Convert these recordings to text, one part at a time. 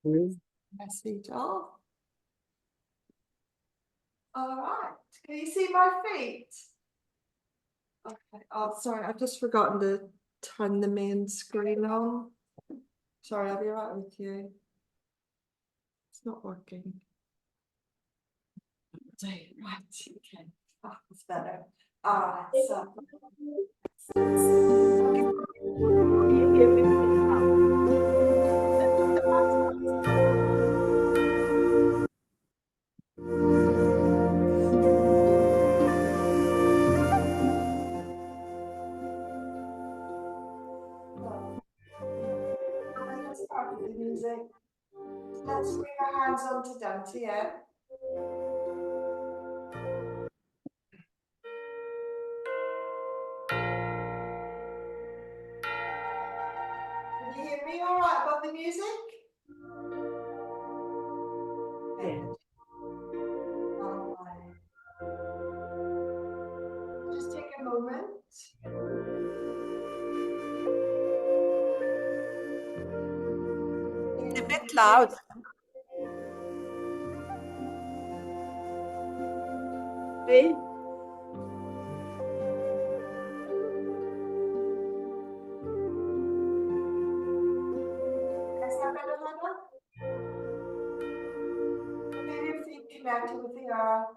Message off. All right. Can you see my feet? Okay. Oh, sorry. I've just forgotten to turn the main screen on. Sorry, I'll be right with you. It's not working. Right. Okay. Oh, it's better. All right. So. Let's start with the music. Let's bring our hands onto Dante, yeah? Can you hear me all right above the music? Yeah. All right. Just take a moment. It's a bit loud. See? Is that better, Heather? Maybe your feet connected with the earth.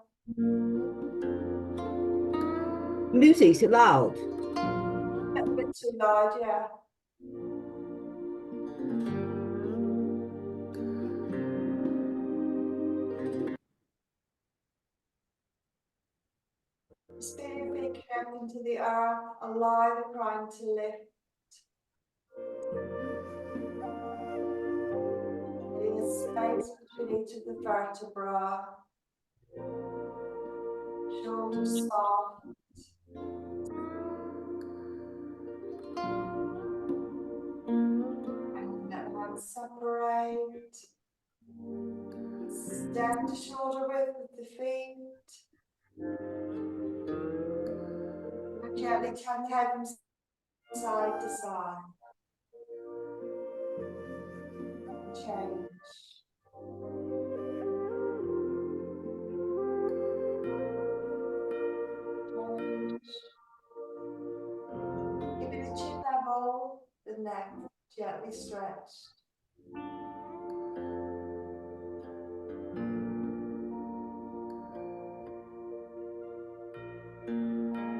Music's loud. A bit too loud, yeah. Just feel your feet connecting to the earth. Allow the ground to lift. Leaving a space between each of the vertebrae. Shoulders soft. And let hands separate. Step to shoulder width with the feet. And gently turn the head from side to side. And change. Keeping the chin level, the neck gently stretched.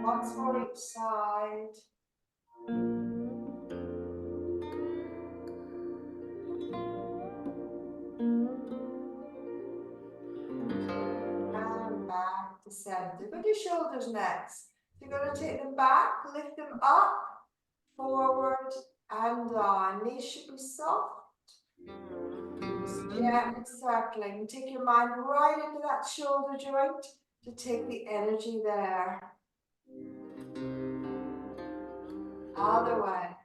Once more each side. And back to center. Put your shoulders next. You're going to take them back, lift them up, forward and down. Knees should be soft. Just gently circling. Take your mind right into that shoulder joint to take the energy there. Other way.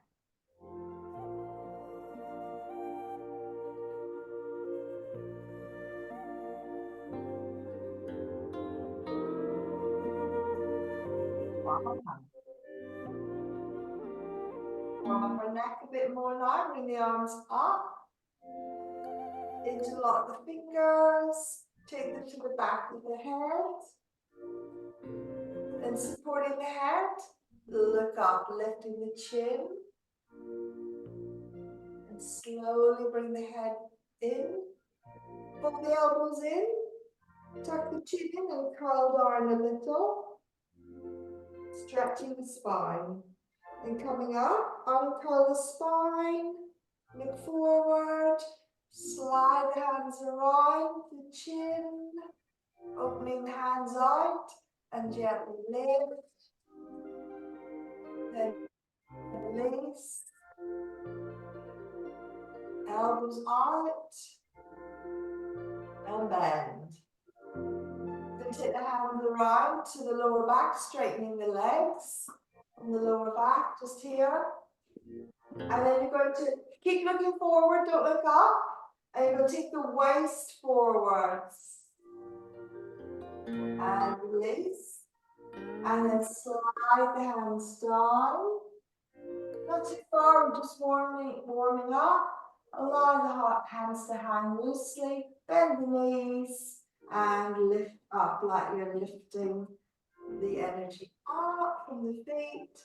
Warm up our neck a bit more now. Bring the arms up. Interlock the fingers. Take them to the back of the head. Then supporting the head. Look up, lifting the chin. And slowly bring the head in. Pull the elbows in. Tuck the chin in and curl down a little. Stretching the spine. Then coming up, uncurl the spine. Look forward. Slide the hands around the chin. Opening the hands out and gently lift. Then release. Elbows out. And bend. Then take the hands around to the lower back, straightening the legs from the lower back, just here. And then you're going to keep looking forward, don't look up. And you're going to take the waist forwards. And release. And then slide the hands down. Not too far, we're just warming up. Allow the hands to hang loosely, bend the knees and lift up like you're lifting the energy up from the feet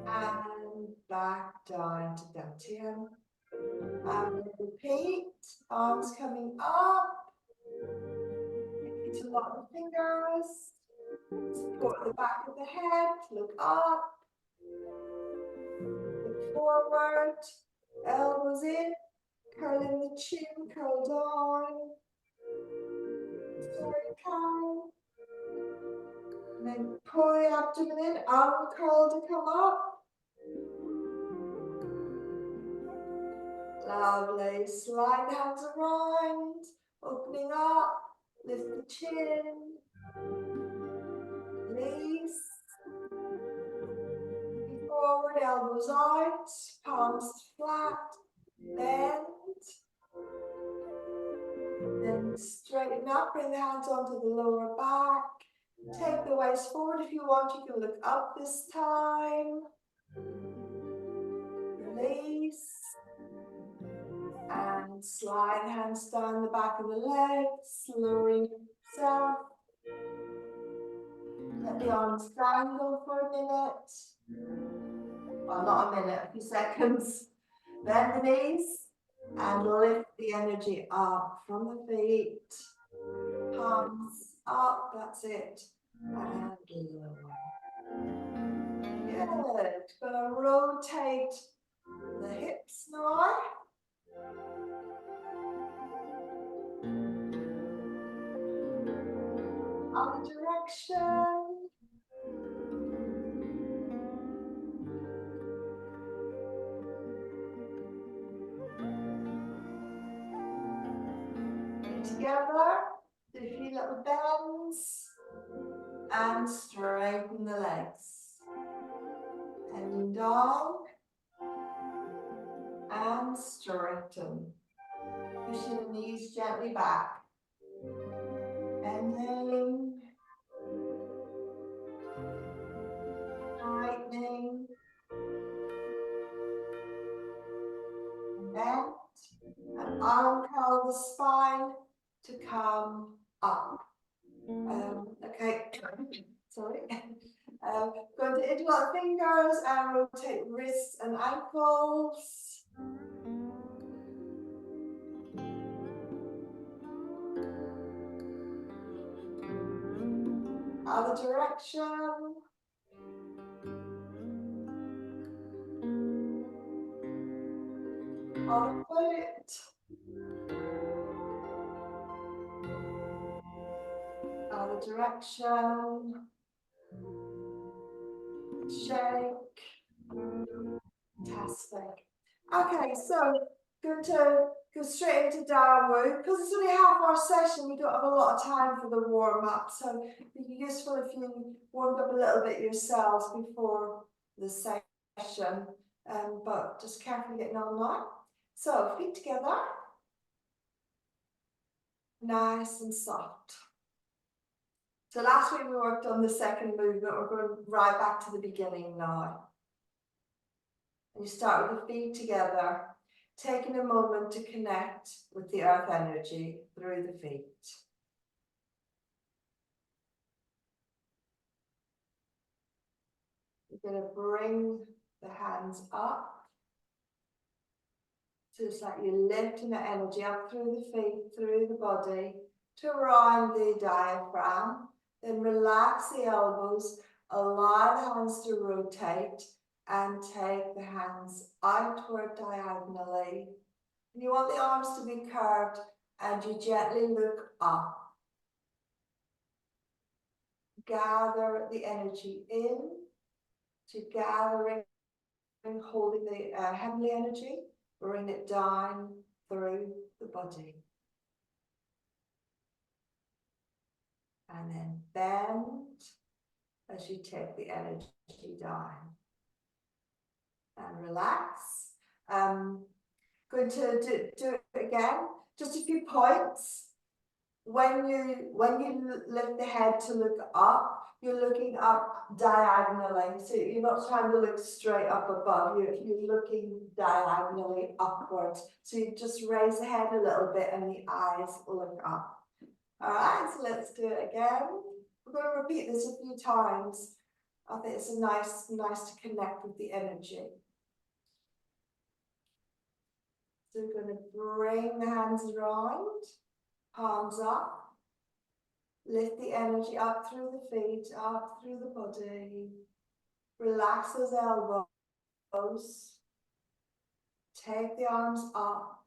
and back down to Dantian. And repeat, arms coming up, to lock the fingers, support the back of the head, look up, look forward, elbows in, curling the chin, curl down, sorry, cow. And then pull the abdomen in, arm curl to come up. Lovely, slide the hands around, opening up, lift the chin, release. Forward, elbows out, palms flat, bend. Then straighten up, bring the hands onto the lower back. Take the waist forward if you want. You can look up this time. Release. And slide hands down the back of the legs, lowering yourself. Let the arms dangle for a minute. Well, not a minute, a few seconds. Bend the knees and lift the energy up from the feet. Palms up, that's it. And lower. Good. Gonna rotate the hips now. Other direction. Together, do a few little bends and straighten the legs. Bending down and straighten. Pushing the knees gently back. Bending, straightening, and bend. And arm curl the spine to come up. Okay, sorry. Going to interlock fingers and rotate wrists and ankles. Other direction. Other foot. Other direction. Shake. Fantastic. Okay, so going to go straight into downward. Because it's only half our session, we don't have a lot of time for the warm-up. So it'd be useful if you warmed up a little bit yourselves before the session. But just carefully getting on now. So feet together. Nice and soft. So last week we worked on the second movement. We're going right back to the beginning now. And you start with the feet together, taking a moment to connect with the earth energy through the feet. You're going to bring the hands up. So it's like you're lifting the energy up through the feet, through the body, to around the diaphragm. Then relax the elbows, allow the hands to rotate, and take the hands outward diagonally. And you want the arms to be curved, and you gently look up. Gather the energy in, to gathering, holding the heavenly energy, bring it down through the body. And then bend as you take the energy down. And relax. Going to do it again. Just a few points. when you lift the head to look up, you're looking up diagonally. So you're not trying to look straight up above. You're looking diagonally upwards. So you just raise the head a little bit and the eyes look up. All right, so let's do it again. We're going to repeat this a few times. I think it's nice to connect with the energy. So we're going to bring the hands around, palms up. Lift the energy up through the feet, up through the body. Relax those elbows. Take the arms up.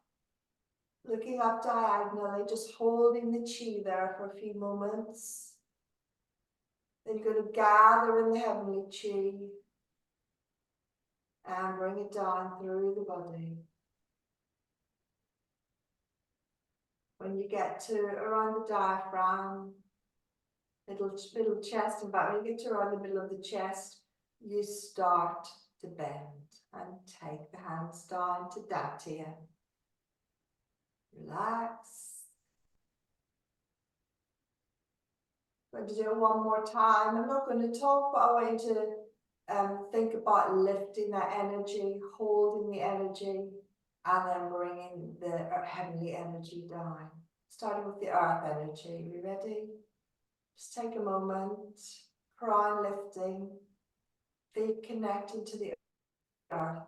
Looking up diagonally, just holding the chi there for a few moments. Then you're going to gather in the heavenly chi and bring it down through the body. When you get to around the diaphragm, middle chest and back, when you get to around the middle of the chest, you start to bend and take the hands down to Dantian. Relax. I'm going to do it one more time. I'm not going to talk, but I want you to think about lifting that energy, holding the energy, and then bringing the heavenly energy down. Starting with the earth energy. We ready? Just take a moment. Crown lifting. Feet connecting to the earth.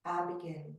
And begin.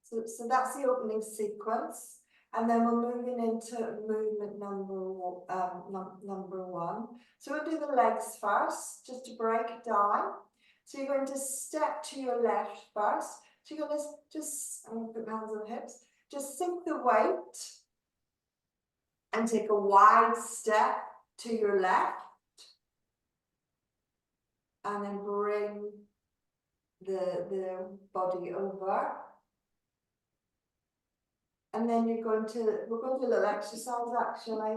So that's the opening sequence, and then we're moving into movement number one. So we'll do the legs first, just to break it down. So you're going to step to your left first. So you're going to I'm going to put my hands on the hips, just sink the weight and take a wide step to your left, and then bring the body over. And then we're going to do a little exercise actually.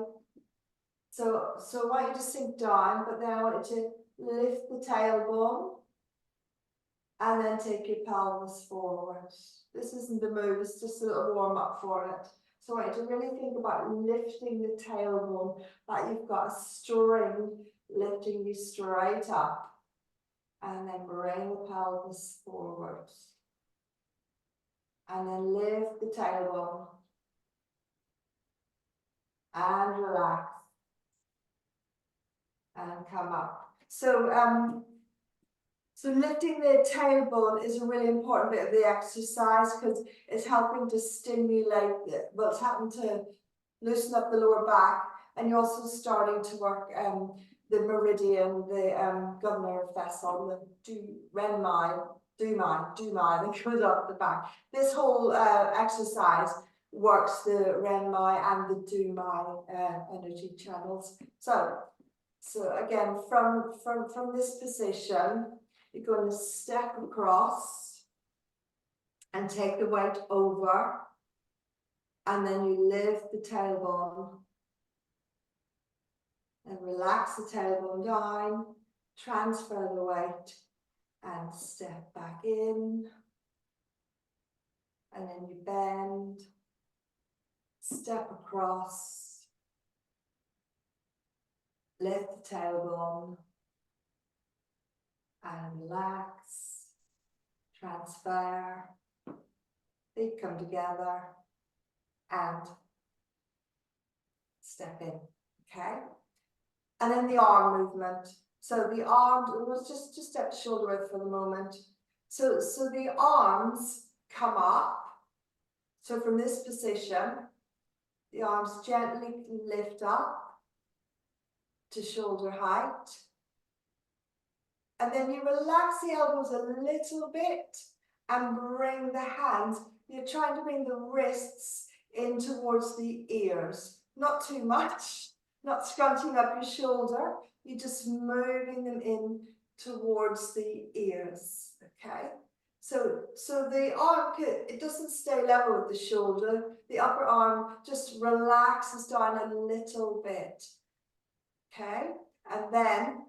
So I want you to sink down, but then I want you to lift the tailbone and then take your pelvis forward. This isn't a move, it's just a little warm up for it. So I want you to really think about lifting the tailbone, like you've got a string lifting you straight up. And then bring the pelvis forward. And then lift the tailbone. And relax. And come up. So lifting the tailbone is a really important bit of the exercise because it's helping to stimulate it's helping to loosen up the lower back, and you're also starting to work the meridian, the governor vessel, the Renmai, Dumai that goes up the back. This whole exercise works the Renmai and the Dumai energy channels. So again, from this position, you're going to step across and take the weight over, and then you lift the tailbone and relax the tailbone down, transfer the weight and step back in, and then you bend, step across, lift the tailbone and relax, transfer, feet come together and step in, okay? And then the arm movement. So the arm, let's just step shoulder width for the moment. So the arms come up. So from this position, the arms gently lift up to shoulder height. And then you relax the elbows a little bit and bring the hands. You're trying to bring the wrists in towards the ears. Not too much, not scrunching up your shoulder. You're just moving them in towards the ears, okay? So the arm, it doesn't stay level with the shoulder. The upper arm just relaxes down a little bit, okay? And then,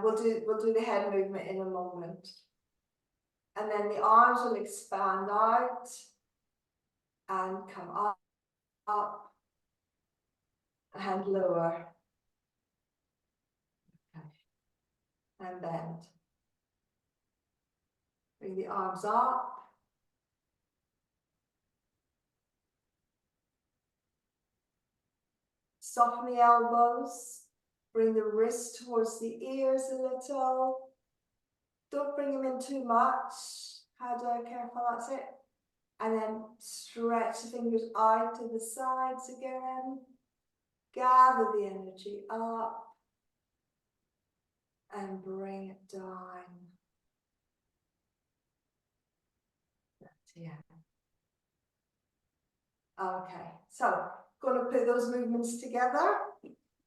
we'll do the head movement in a moment. And then the arms will expand out and come up and lower. Okay. And bend. Bring the arms up. Soften the elbows. Bring the wrist towards the ears a little. Don't bring them in too much. Careful, that's it. And then stretch the fingers out to the sides again. Gather the energy up. And bring it down. Yeah. Okay, so going to put those movements together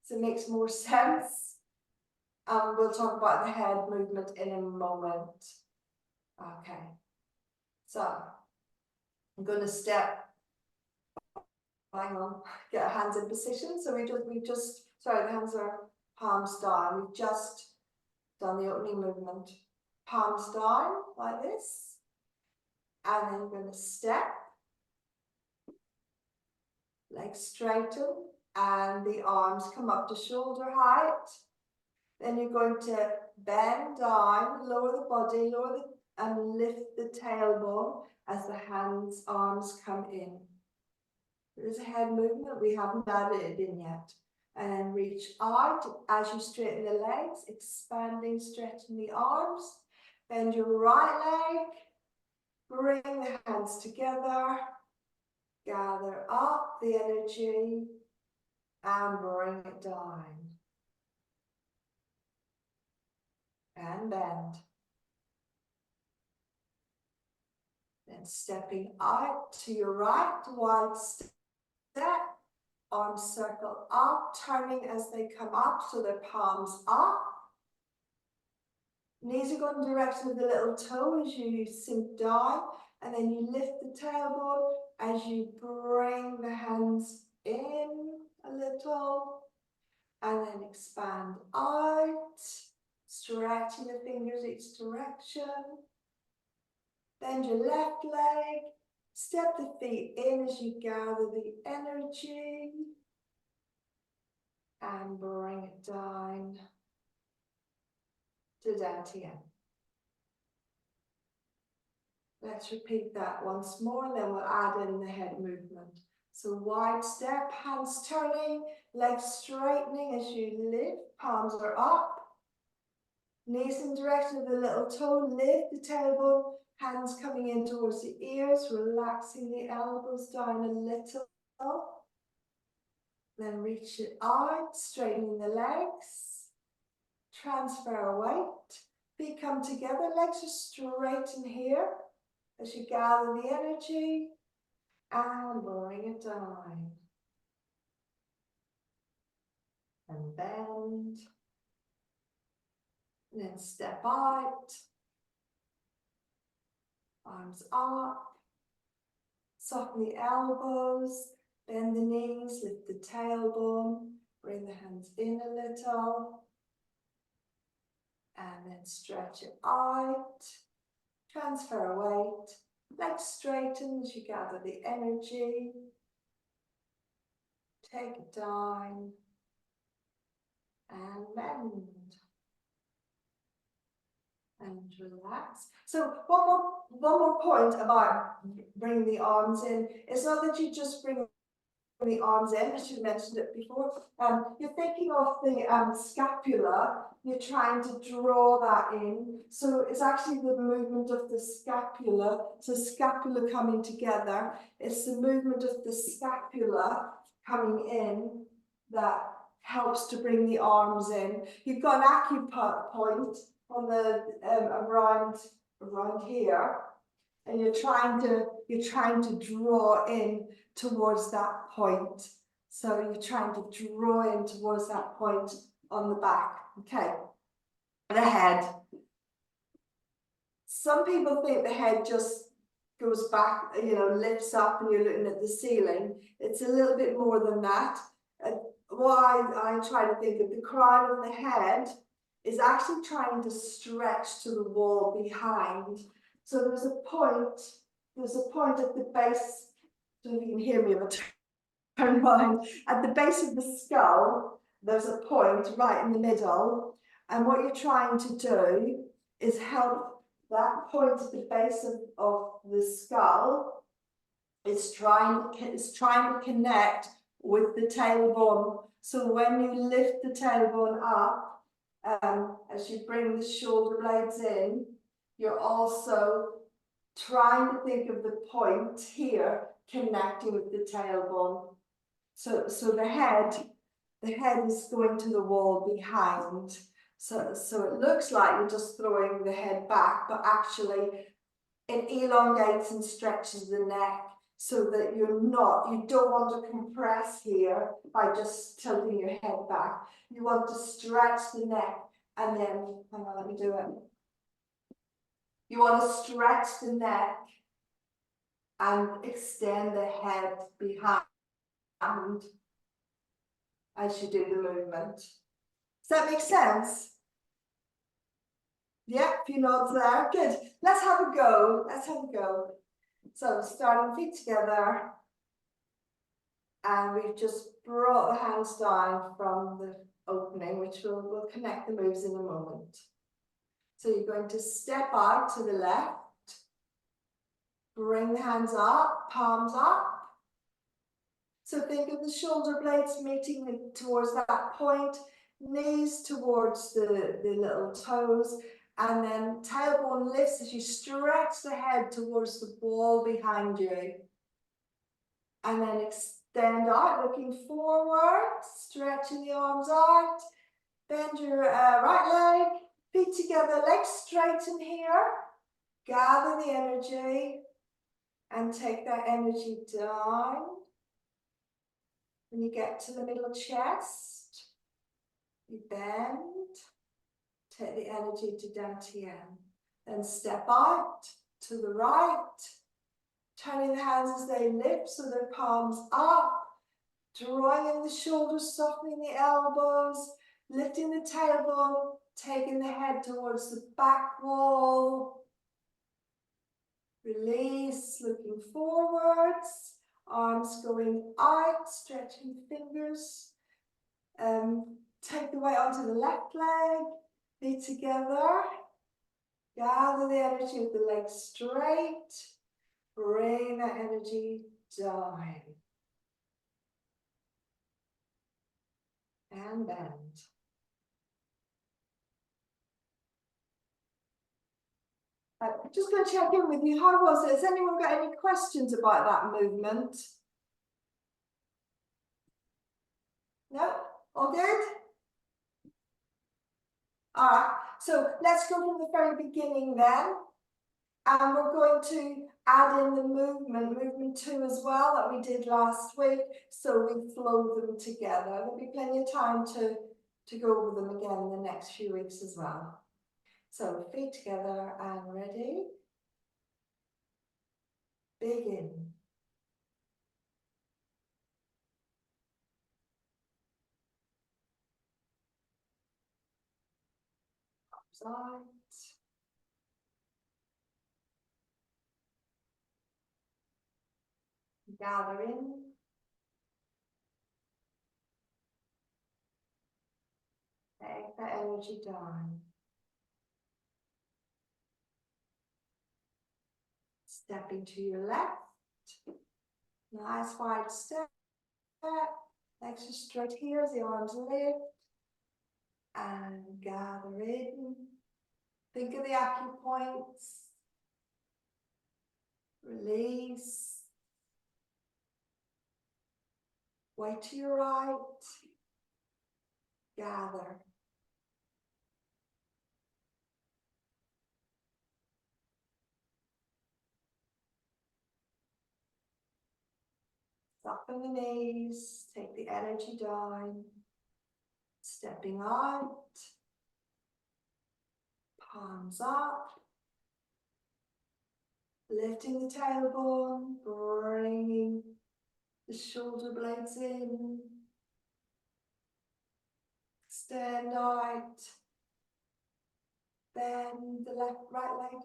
so it makes more sense. We'll talk about the head movement in a moment. Okay, so I'm going to step. Hang on, get our hands in position. So sorry, the hands are palms down. We've just done the opening movement. Palms down like this. And then we're going to step. Legs straighten and the arms come up to shoulder height. Then you're going to bend down, lower the body, and lift the tailbone as the arms come in. There's a head movement, we haven't added it in yet. And then reach out as you straighten the legs, expanding, stretching the arms. Bend your right leg, bring the hands together. Gather up the energy and bring it down. And bend. Then stepping out to your right, wide step. Arms circle up, turning as they come up, so their palms up. Knees are going in the direction of the little toe as you sink down. And then you lift the tailbone as you bring the hands in a little. And then expand out, stretching the fingers each direction. Bend your left leg, step the feet in as you gather the energy. And bring it down to Dantian. Let's repeat that once more, and then we'll add in the head movement. So wide step, hands turning, legs straightening as you lift, palms are up. Knees in direction of the little toe, lift the tailbone, hands coming in towards the ears, relaxing the elbows down a little. Then reach it out, straightening the legs. Transfer weight, feet come together, legs are straight in here. As you gather the energy and bring it down. And bend. And then step out. Arms up. Soften the elbows. Bend the knees. Lift the tailbone. Bring the hands in a little. And then stretch it out. Transfer weight, legs straighten as you gather the energy. Take it down and bend. And relax. So one more point about bringing the arms in. It's not that you just bring the arms in, as you mentioned it before. You're thinking of the scapula. You're trying to draw that in. So it's actually the movement of the scapula. So scapula coming together. It's the movement of the scapula coming in that helps to bring the arms in. You've got an acupoint on the around here, and you're trying to draw in towards that point. So you're trying to draw in towards that point on the back. Okay, the head. Some people think the head just goes back, lifts up and you're looking at the ceiling. It's a little bit more than that. Why I try to think of the crown of the head is actually trying to stretch to the wall behind. So there's a point at the base, I don't know if you can hear me if I turn around, at the base of the skull, there's a point right in the middle. And what you're trying to do is help that point at the base of the skull is trying to connect with the tailbone. So when you lift the tailbone up, as you bring the shoulder blades in, you're also trying to think of the point here connecting with the tailbone. So the head is going to the wall behind. So it looks like you're just throwing the head back, but actually it elongates and stretches the neck so that you don't want to compress here by just tilting your head back. You want to stretch the neck and then, hang on, let me do it. You want to stretch the neck and extend the head behind as you do the movement. Does that make sense? Yeah, a few nods there. Good. Let's have a go. So starting feet together. And we've just brought the hands down from the opening, which we'll connect the moves in a moment. So you're going to step out to the left. Bring the hands up, palms up. So think of the shoulder blades meeting towards that point, knees towards the little toes, and then tailbone lifts as you stretch the head towards the wall behind you. And then extend out, looking forward, stretching the arms out. Bend your right leg, feet together, legs straighten here. Gather the energy and take that energy down. When you get to the middle chest, you bend, take the energy to Dantian. Then step out to the right, turning the hands as they lift so their palms up, drawing in the shoulders, softening the elbows, lifting the tailbone, taking the head towards the back wall. Release, looking forwards. Arms going out, stretching fingers. Take the weight onto the left leg, feet together. Gather the energy with the legs straight. Bring that energy down. And bend. Just going to check in with you. How was it? Has anyone got any questions about that movement? No? All good? All right. So let's go from the very beginning then. And we're going to add in the movement 2 as well, that we did last week. So we flow them together. There'll be plenty of time to go over them again in the next few weeks as well. So feet together and ready. Begin. Arms out. Gather in. Take that energy down. Stepping to your left. Nice wide step. Legs are straight here as the arms lift. And gather in. Think of the acupoints. Release. Weight to your right. gather. Soften the knees, take the energy down, stepping out, palms up, lifting the tailbone, bringing the shoulder blades in, extend out, bend the left leg,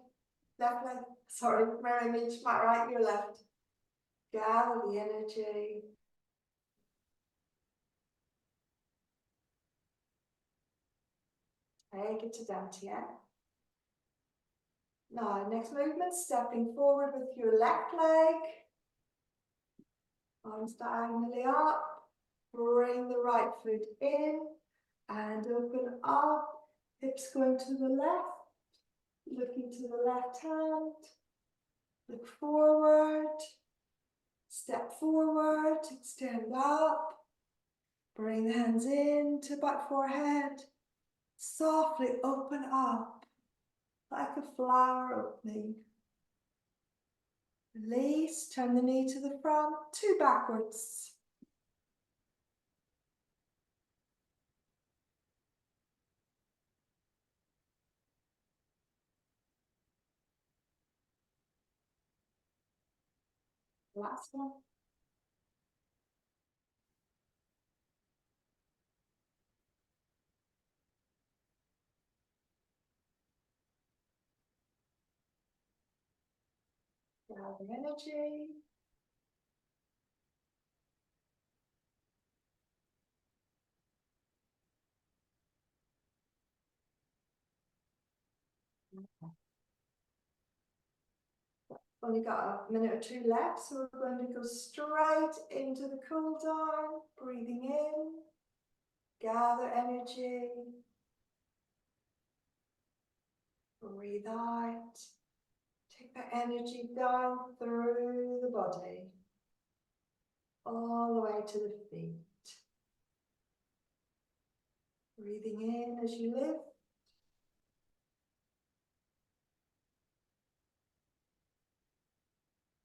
sorry, mirror image, my right, your left. Gather the energy. Take it to Dantian. Now, next movement, stepping forward with your left leg. Arms diagonally up. Bring the right foot in and open up. Hips going to the left. Looking to the left hand. Look forward. Step forward. Extend up. Bring the hands in to back forehead. Softly open up like a flower opening. Release, turn the knee to the front, 2 backwards. Last one. Gather energy. Only got a minute or 2 left, so we're going to go straight into the cool down. Breathing in, gather energy. Breathe out. Take that energy down through the body, all the way to the feet. Breathing in as you lift.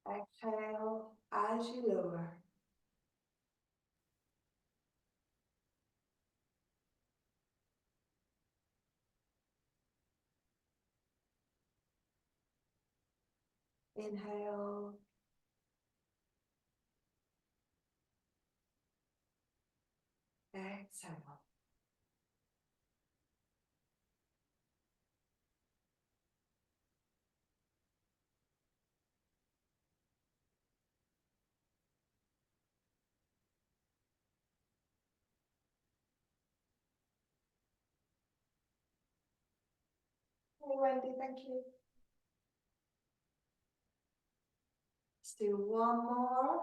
Exhale as you lower. Inhale. Exhale. Hey Wendy, thank you. Let's do one more.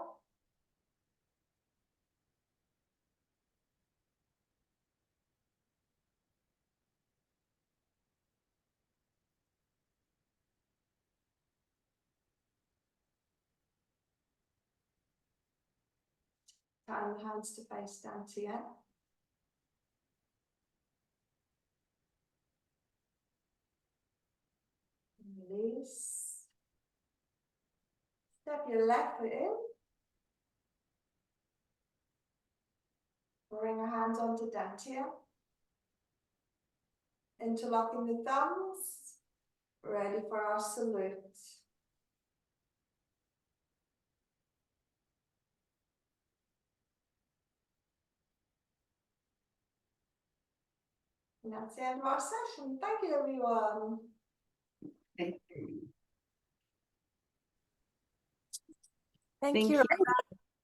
Turn the hands to face down to you. Release. Step your left foot in. Bring your hands onto Dantian. Interlocking the thumbs. Ready for our salute. And that's the end of our session. Thank you, everyone. Thank you. Thank Thank you. you.